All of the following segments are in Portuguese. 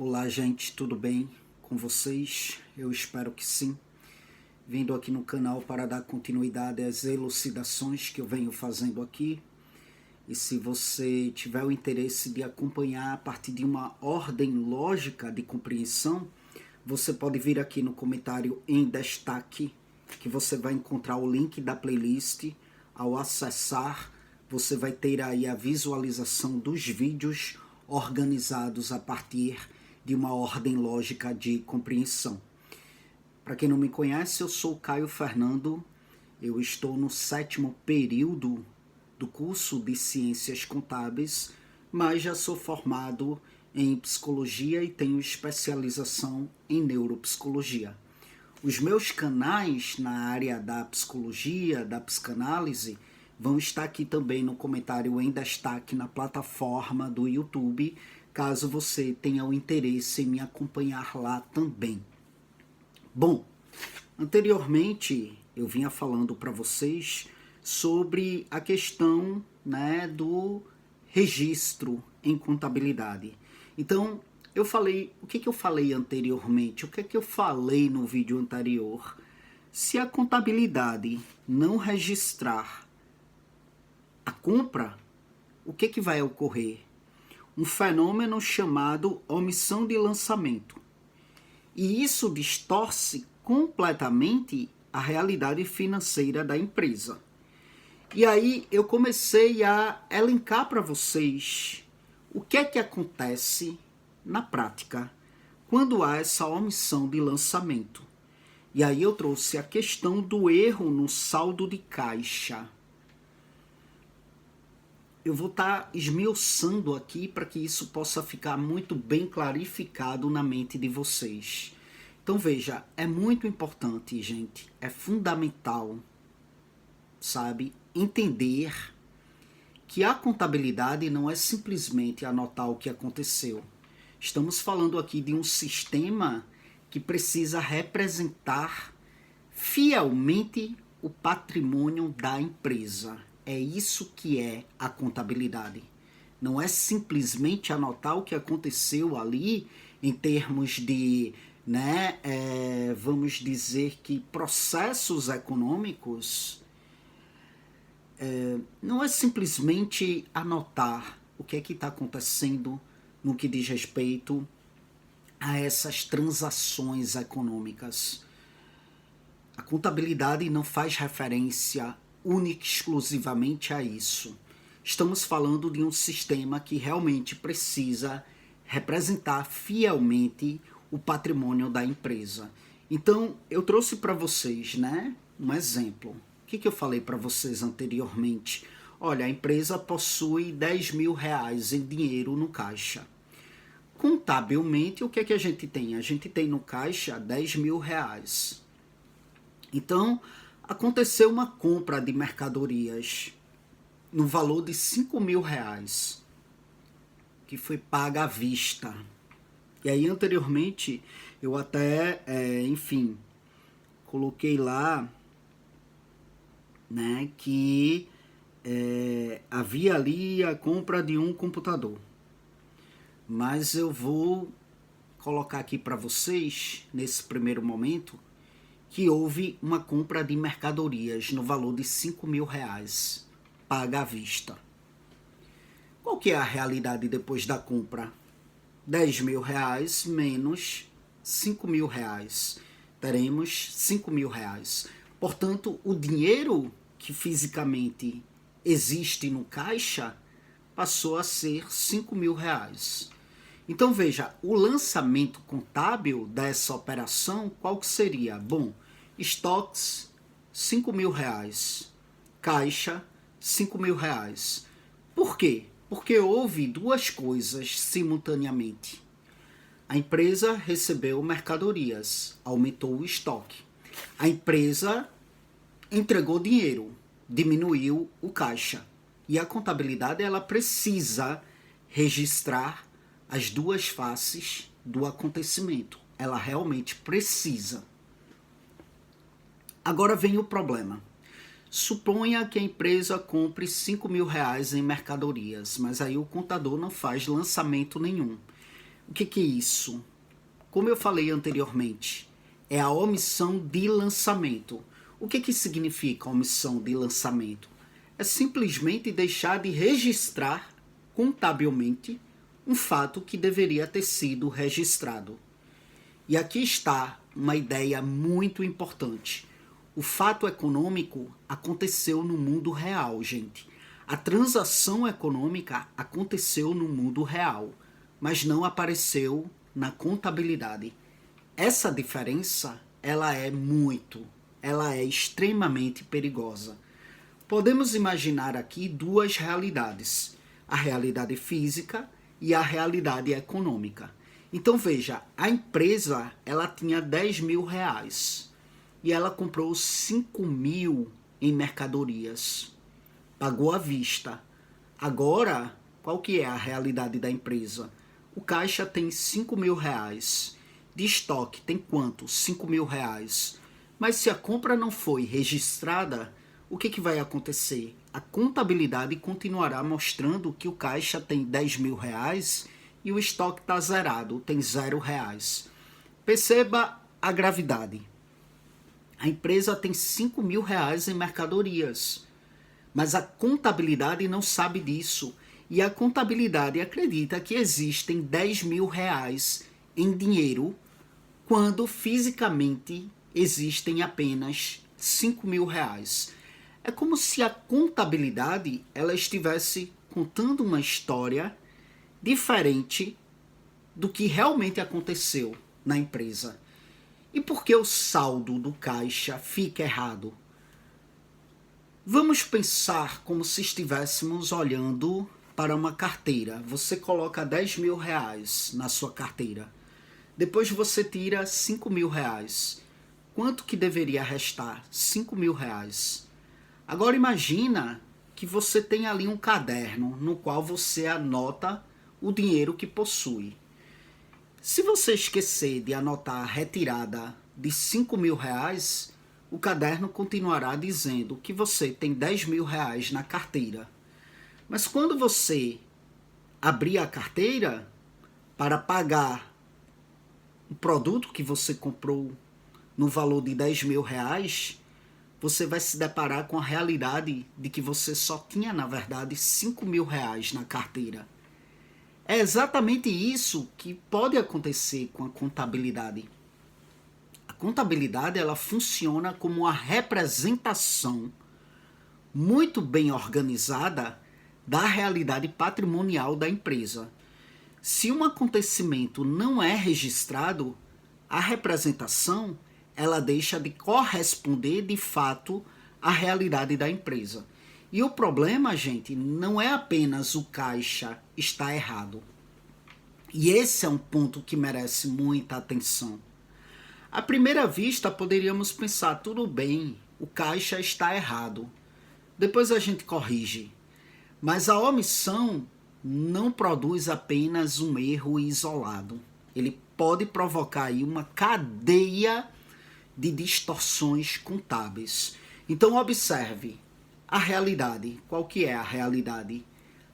Olá, gente, tudo bem com vocês? Eu espero que sim. Vindo aqui no canal para dar continuidade às elucidações que eu venho fazendo aqui. E se você tiver o interesse de acompanhar a partir de uma ordem lógica de compreensão, você pode vir aqui no comentário em destaque, que você vai encontrar o link da playlist. Ao acessar, você vai ter aí a visualização dos vídeos organizados a partir de uma ordem lógica de compreensão. Para quem não me conhece, eu sou Caio Fernando, eu estou no 7º período do curso de Ciências Contábeis, mas já sou formado em Psicologia e tenho especialização em Neuropsicologia. Os meus canais na área da Psicologia, da Psicanálise, vão estar aqui também no comentário em destaque na plataforma do YouTube, caso você tenha o interesse em me acompanhar lá também. Bom, anteriormente eu vinha falando para vocês sobre a questão, do registro em contabilidade. Então, eu falei, o que eu falei anteriormente? O que eu falei no vídeo anterior? Se a contabilidade não registrar a compra, o que vai ocorrer? Um fenômeno chamado omissão de lançamento. E isso distorce completamente a realidade financeira da empresa. E aí eu comecei a elencar para vocês o que acontece na prática quando há essa omissão de lançamento. E aí eu trouxe a questão do erro no saldo de caixa. Eu vou estar esmiuçando aqui para que isso possa ficar muito bem clarificado na mente de vocês. Então veja, é muito importante, gente, é fundamental, entender que a contabilidade não é simplesmente anotar o que aconteceu. Estamos falando aqui de um sistema que precisa representar fielmente o patrimônio da empresa. É isso que é a contabilidade. Não é simplesmente anotar o que aconteceu ali em termos de, vamos dizer que processos econômicos. Não é simplesmente anotar o que está acontecendo no que diz respeito a essas transações econômicas. A contabilidade não faz referência única e exclusivamente a isso. Estamos falando de um sistema que realmente precisa representar fielmente o patrimônio da empresa. Então, eu trouxe para vocês, um exemplo. O que eu falei para vocês anteriormente? Olha, a empresa possui 10 mil reais em dinheiro no caixa. Contabilmente, o que a gente tem? A gente tem no caixa 10 mil reais. Então, aconteceu uma compra de mercadorias no valor de 5 mil reais, que foi paga à vista. E aí, anteriormente, eu até, coloquei lá, que havia ali a compra de um computador. Mas eu vou colocar aqui para vocês, nesse primeiro momento, que houve uma compra de mercadorias no valor de 5 mil reais, paga à vista. Qual que é a realidade depois da compra? 10 mil reais menos 5 mil reais. Teremos 5 mil reais. Portanto, o dinheiro que fisicamente existe no caixa passou a ser 5 mil reais. Então veja, o lançamento contábil dessa operação, qual que seria? Bom, estoques, 5 mil reais. Caixa, 5 mil reais. Por quê? Porque houve duas coisas simultaneamente. A empresa recebeu mercadorias, aumentou o estoque. A empresa entregou dinheiro, diminuiu o caixa. E a contabilidade, ela precisa registrar as duas faces do acontecimento. Ela realmente precisa. Agora vem o problema. Suponha que a empresa compre 5 mil reais em mercadorias, mas aí o contador não faz lançamento nenhum. O que é isso? Como eu falei anteriormente, é a omissão de lançamento. O que significa omissão de lançamento? É simplesmente deixar de registrar contabilmente um fato que deveria ter sido registrado. E aqui está uma ideia muito importante. O fato econômico aconteceu no mundo real, gente. A transação econômica aconteceu no mundo real, mas não apareceu na contabilidade. Essa diferença, ela é extremamente perigosa. Podemos imaginar aqui duas realidades, a realidade física e a realidade econômica. Então veja, a empresa ela tinha 10 mil reais e ela comprou 5 mil em mercadorias, pagou à vista. Agora, qual que é a realidade da empresa? O caixa tem 5 mil reais. De estoque tem quanto? 5 mil reais. Mas se a compra não foi registrada, o que vai acontecer? A contabilidade continuará mostrando que o caixa tem 10 mil reais e o estoque está zerado, tem 0 reais. Perceba a gravidade. A empresa tem 5 mil reais em mercadorias, mas a contabilidade não sabe disso. E a contabilidade acredita que existem 10 mil reais em dinheiro, quando fisicamente existem apenas 5 mil reais. É como se a contabilidade ela estivesse contando uma história diferente do que realmente aconteceu na empresa. E por que o saldo do caixa fica errado? Vamos pensar como se estivéssemos olhando para uma carteira. Você coloca 10 mil reais na sua carteira. Depois você tira 5 mil reais. Quanto que deveria restar? 5 mil reais. Agora imagina que você tem ali um caderno no qual você anota o dinheiro que possui. Se você esquecer de anotar a retirada de 5 mil reais, o caderno continuará dizendo que você tem 10 mil reais na carteira. Mas quando você abrir a carteira para pagar o produto que você comprou no valor de 10 mil reais, você vai se deparar com a realidade de que você só tinha, na verdade, 5 mil reais na carteira. É exatamente isso que pode acontecer com a contabilidade. A contabilidade ela funciona como uma representação muito bem organizada da realidade patrimonial da empresa. Se um acontecimento não é registrado, a representação ela deixa de corresponder de fato à realidade da empresa. E o problema, gente, não é apenas o caixa estar errado. E esse é um ponto que merece muita atenção. À primeira vista, poderíamos pensar, tudo bem, o caixa está errado. Depois a gente corrige. Mas a omissão não produz apenas um erro isolado. Ele pode provocar aí uma cadeia de distorções contábeis. Então observe a realidade. Qual que é a realidade?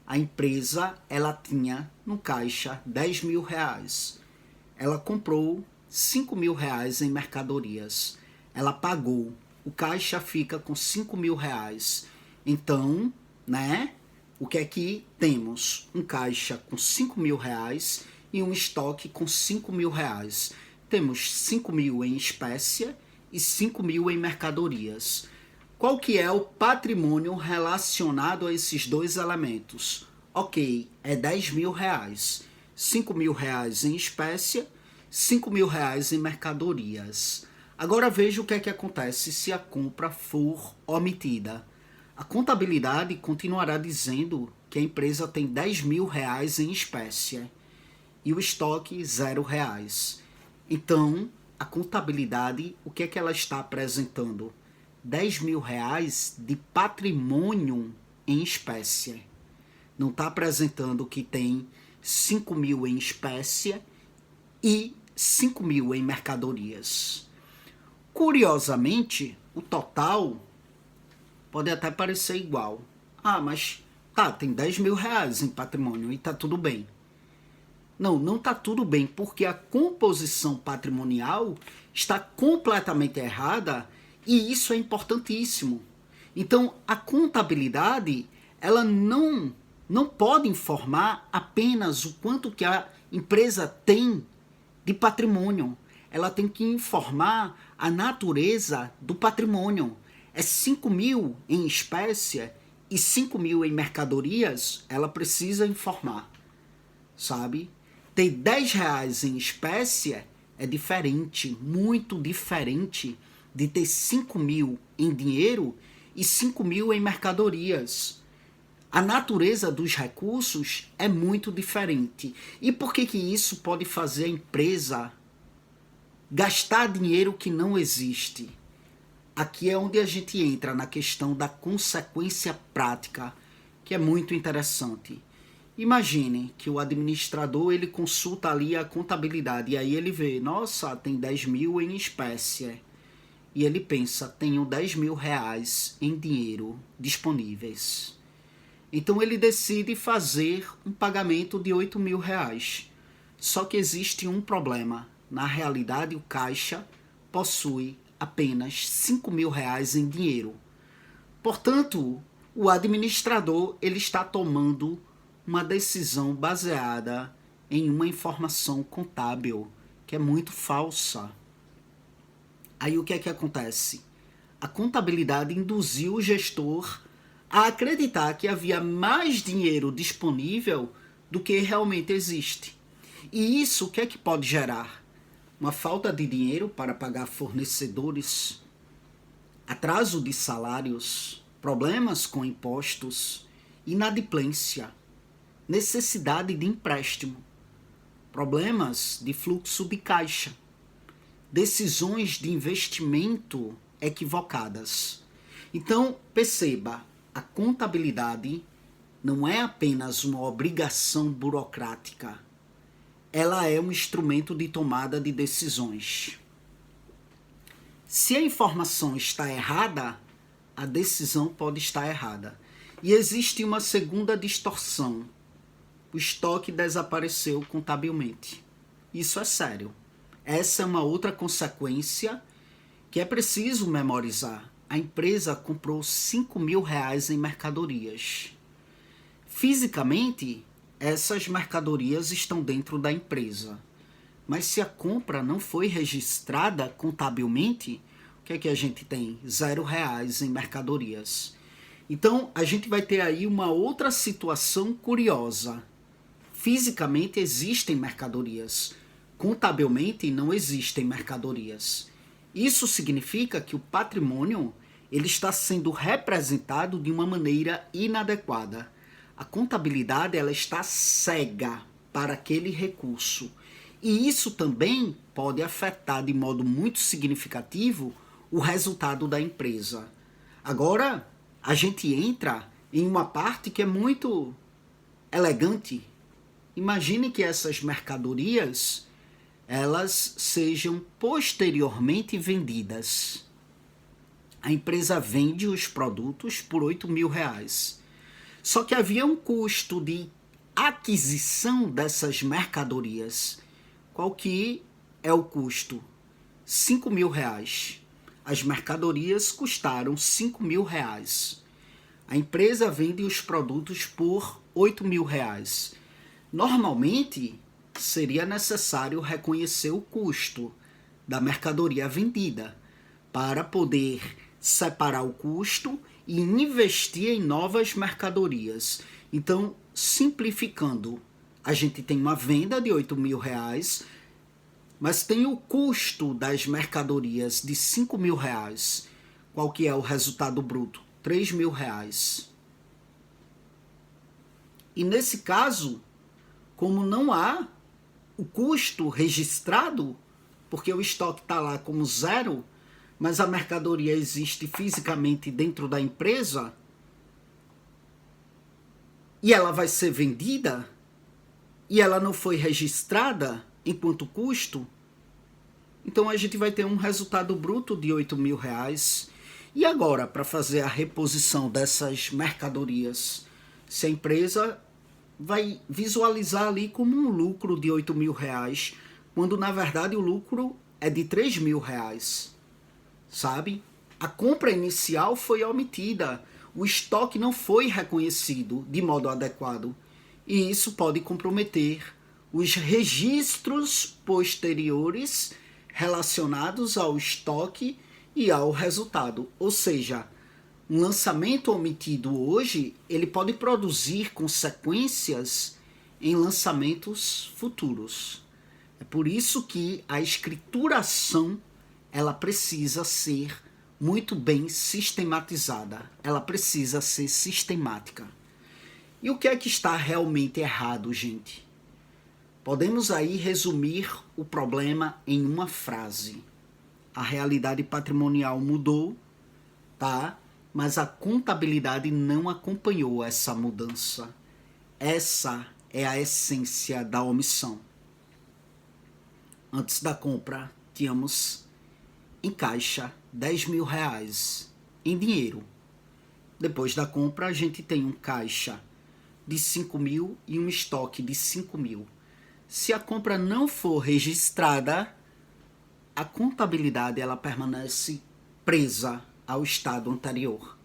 A empresa ela tinha no caixa 10 mil reais. Ela comprou 5 mil reais em mercadorias. Ela pagou. O caixa fica com 5 mil reais. Então, né? O que é que temos? Um caixa com 5 mil reais e um estoque com 5 mil reais. Temos 5 mil em espécie e 5 mil em mercadorias. Qual que é o patrimônio relacionado a esses dois elementos? Ok, é 10 mil reais. 5 mil reais em espécie, 5 mil reais em mercadorias. Agora veja o que é que acontece se a compra for omitida. A contabilidade continuará dizendo que a empresa tem 10 mil reais em espécie e o estoque 0 reais. Então, a contabilidade, o que é que ela está apresentando? 10 mil reais de patrimônio em espécie. Não está apresentando que tem 5 mil em espécie e 5 mil em mercadorias. Curiosamente, o total pode até parecer igual. Ah, mas tá, tem 10 mil reais em patrimônio e tá tudo bem. Não está tudo bem, porque a composição patrimonial está completamente errada e isso é importantíssimo. Então, a contabilidade, ela não pode informar apenas o quanto que a empresa tem de patrimônio. Ela tem que informar a natureza do patrimônio. É 5 mil em espécie e 5 mil em mercadorias, ela precisa informar, sabe? Ter 10 reais em espécie é diferente, muito diferente de ter 5 mil em dinheiro e 5 mil em mercadorias. A natureza dos recursos é muito diferente. E por que isso pode fazer a empresa gastar dinheiro que não existe? Aqui é onde a gente entra na questão da consequência prática, que é muito interessante. Imagine que o administrador ele consulta ali a contabilidade e aí ele vê, nossa, tem 10 mil em espécie. E ele pensa, tenho 10 mil reais em dinheiro disponíveis. Então ele decide fazer um pagamento de 8 mil reais. Só que existe um problema. Na realidade, o caixa possui apenas 5 mil reais em dinheiro. Portanto, o administrador ele está tomando uma decisão baseada em uma informação contábil que é muito falsa. Aí o que é que acontece? A contabilidade induziu o gestor a acreditar que havia mais dinheiro disponível do que realmente existe. E isso o que é que pode gerar? Uma falta de dinheiro para pagar fornecedores, atraso de salários, problemas com impostos, inadimplência, necessidade de empréstimo, problemas de fluxo de caixa, decisões de investimento equivocadas. Então, perceba, a contabilidade não é apenas uma obrigação burocrática, ela é um instrumento de tomada de decisões. Se a informação está errada, a decisão pode estar errada. E existe uma segunda distorção. O estoque desapareceu contabilmente. Isso é sério. Essa é uma outra consequência que é preciso memorizar. A empresa comprou 5 mil reais em mercadorias. Fisicamente, essas mercadorias estão dentro da empresa. Mas se a compra não foi registrada contabilmente, o que é que a gente tem? 0 reais em mercadorias. Então, a gente vai ter aí uma outra situação curiosa. Fisicamente existem mercadorias. Contabilmente não existem mercadorias. Isso significa que o patrimônio ele está sendo representado de uma maneira inadequada. A contabilidade ela está cega para aquele recurso. E isso também pode afetar de modo muito significativo o resultado da empresa. Agora, a gente entra em uma parte que é muito elegante. Imagine que essas mercadorias elas sejam posteriormente vendidas. A empresa vende os produtos por 8 mil reais. Só que havia um custo de aquisição dessas mercadorias. Qual que é o custo? 5 mil reais. As mercadorias custaram 5 mil reais. A empresa vende os produtos por 8 mil reais. Normalmente, seria necessário reconhecer o custo da mercadoria vendida para poder separar o custo e investir em novas mercadorias. Então, simplificando, a gente tem uma venda de 8 mil reais, mas tem o custo das mercadorias de 5 mil reais. Qual que é o resultado bruto? 3 mil reais. E nesse caso, como não há o custo registrado, porque o estoque está lá como 0, mas a mercadoria existe fisicamente dentro da empresa e ela vai ser vendida e ela não foi registrada enquanto custo, então a gente vai ter um resultado bruto de 8 mil reais. E agora, para fazer a reposição dessas mercadorias, se a empresa vai visualizar ali como um lucro de R$ 8.000, quando na verdade o lucro é de R$ 3.000, sabe? A compra inicial foi omitida, o estoque não foi reconhecido de modo adequado, e isso pode comprometer os registros posteriores relacionados ao estoque e ao resultado. Ou seja, um lançamento omitido hoje, ele pode produzir consequências em lançamentos futuros. É por isso que a escrituração, ela precisa ser muito bem sistematizada. Ela precisa ser sistemática. E o que é que está realmente errado, gente? Podemos aí resumir o problema em uma frase. A realidade patrimonial mudou, tá? Mas a contabilidade não acompanhou essa mudança. Essa é a essência da omissão. Antes da compra, tínhamos em caixa R$ 10.000 em dinheiro. Depois da compra, a gente tem um caixa de 5.000 e um estoque de 5.000. Se a compra não for registrada, a contabilidade ela permanece presa ao estado anterior.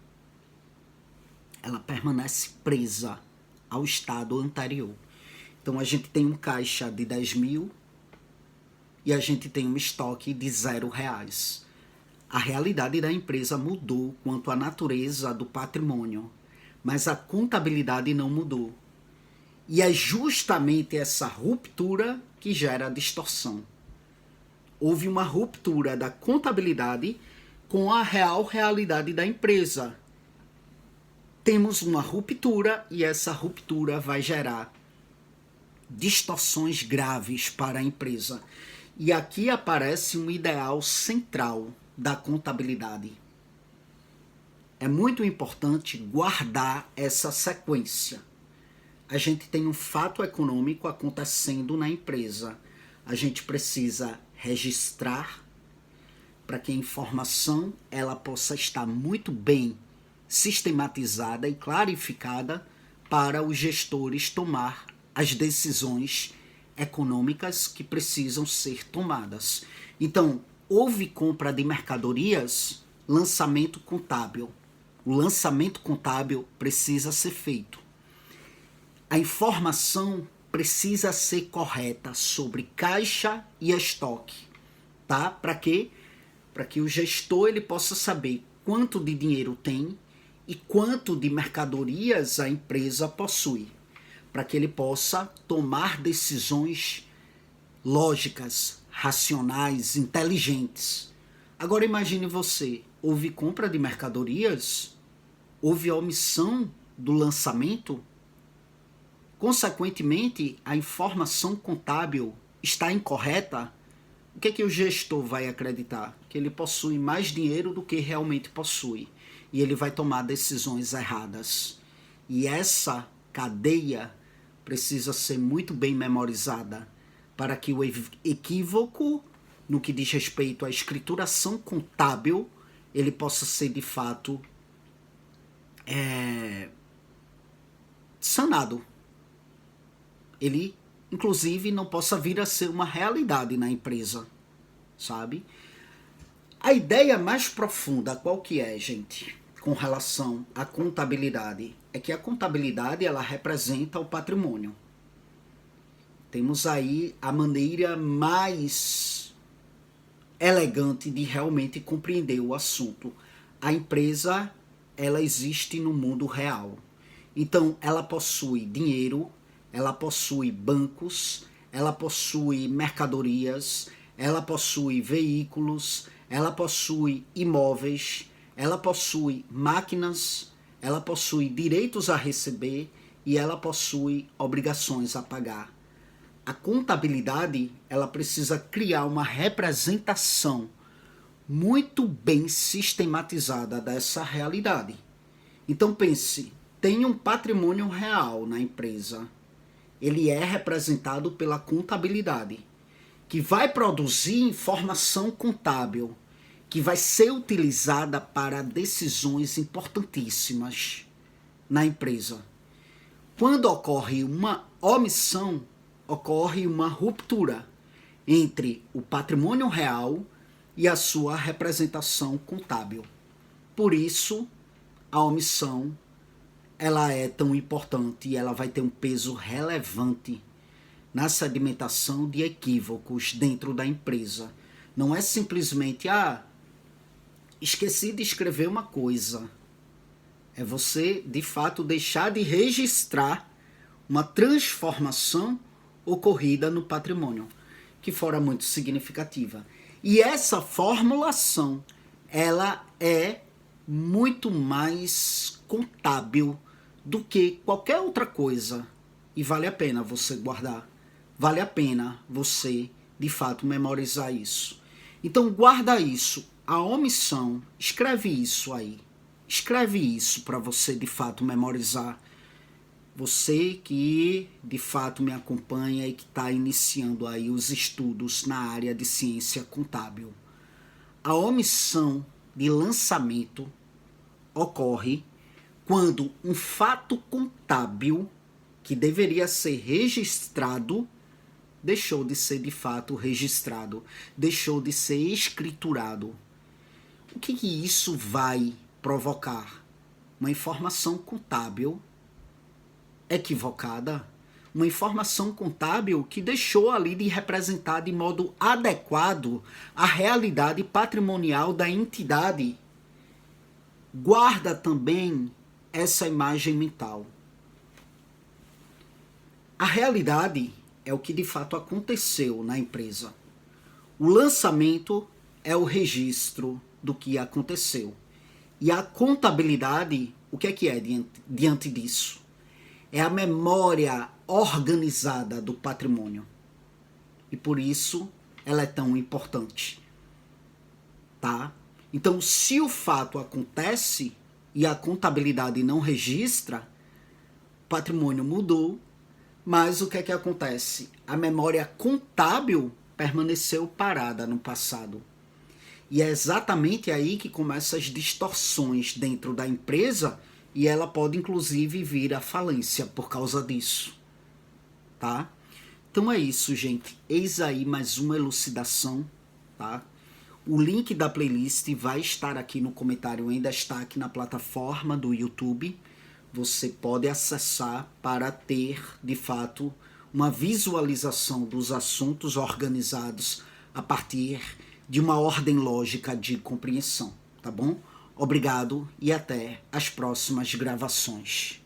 Ela permanece presa ao estado anterior. Então a gente tem um caixa de 10.000 e a gente tem um estoque de R$ 0. A realidade da empresa mudou quanto à natureza do patrimônio, mas a contabilidade não mudou. E é justamente essa ruptura que gera a distorção. Houve uma ruptura da contabilidade com a real realidade da empresa. Temos uma ruptura e essa ruptura vai gerar distorções graves para a empresa. E aqui aparece um ideal central da contabilidade. É muito importante guardar essa sequência. A gente tem um fato econômico acontecendo na empresa. A gente precisa registrar para que a informação ela possa estar muito bem sistematizada e clarificada para os gestores tomar as decisões econômicas que precisam ser tomadas. Então, houve compra de mercadorias, lançamento contábil. O lançamento contábil precisa ser feito. A informação precisa ser correta sobre caixa e estoque, tá? Para quê? Para que o gestor ele possa saber quanto de dinheiro tem e quanto de mercadorias a empresa possui, para que ele possa tomar decisões lógicas, racionais, inteligentes. Agora imagine você, houve compra de mercadorias, houve a omissão do lançamento, consequentemente a informação contábil está incorreta. O que é que o gestor vai acreditar? Que ele possui mais dinheiro do que realmente possui. E ele vai tomar decisões erradas. E essa cadeia precisa ser muito bem memorizada para que o equívoco, no que diz respeito à escrituração contábil, ele possa ser de fato sanado. Ele inclusive não possa vir a ser uma realidade na empresa, sabe? A ideia mais profunda, qual que é, gente, com relação à contabilidade? É que a contabilidade, ela representa o patrimônio. Temos aí a maneira mais elegante de realmente compreender o assunto. A empresa, ela existe no mundo real. Então, ela possui dinheiro, ela possui bancos, ela possui mercadorias, ela possui veículos, ela possui imóveis, ela possui máquinas, ela possui direitos a receber e ela possui obrigações a pagar. A contabilidade, ela precisa criar uma representação muito bem sistematizada dessa realidade. Então pense, tem um patrimônio real na empresa. Ele é representado pela contabilidade, que vai produzir informação contábil, que vai ser utilizada para decisões importantíssimas na empresa. Quando ocorre uma omissão, ocorre uma ruptura entre o patrimônio real e a sua representação contábil. Por isso, a omissão ela é tão importante e ela vai ter um peso relevante na sedimentação de equívocos dentro da empresa. Não é simplesmente, esqueci de escrever uma coisa. É você, de fato, deixar de registrar uma transformação ocorrida no patrimônio, que fora muito significativa. E essa formulação, ela é muito mais contábil do que qualquer outra coisa. E vale a pena você guardar. Vale a pena você, de fato, memorizar isso. Então, guarda isso. A omissão, escreve isso aí. Escreve isso para você, de fato, memorizar. Você que, de fato, me acompanha e que está iniciando aí os estudos na área de ciência contábil. A omissão de lançamento ocorre quando um fato contábil que deveria ser registrado deixou de ser de fato registrado, deixou de ser escriturado. O que isso vai provocar? Uma informação contábil equivocada, uma informação contábil que deixou ali de representar de modo adequado a realidade patrimonial da entidade. Guarda também essa imagem mental. A realidade é o que de fato aconteceu na empresa. O lançamento é o registro do que aconteceu. E a contabilidade, o que é diante disso? É a memória organizada do patrimônio. E por isso ela é tão importante. Tá? Então, se o fato acontece e a contabilidade não registra, o patrimônio mudou, mas o que acontece? A memória contábil permaneceu parada no passado. E é exatamente aí que começam as distorções dentro da empresa e ela pode inclusive vir à falência por causa disso. Tá? Então é isso, gente. Eis aí mais uma elucidação, tá? O link da playlist vai estar aqui no comentário, ainda está aqui na plataforma do YouTube. Você pode acessar para ter, de fato, uma visualização dos assuntos organizados a partir de uma ordem lógica de compreensão, tá bom? Obrigado e até as próximas gravações.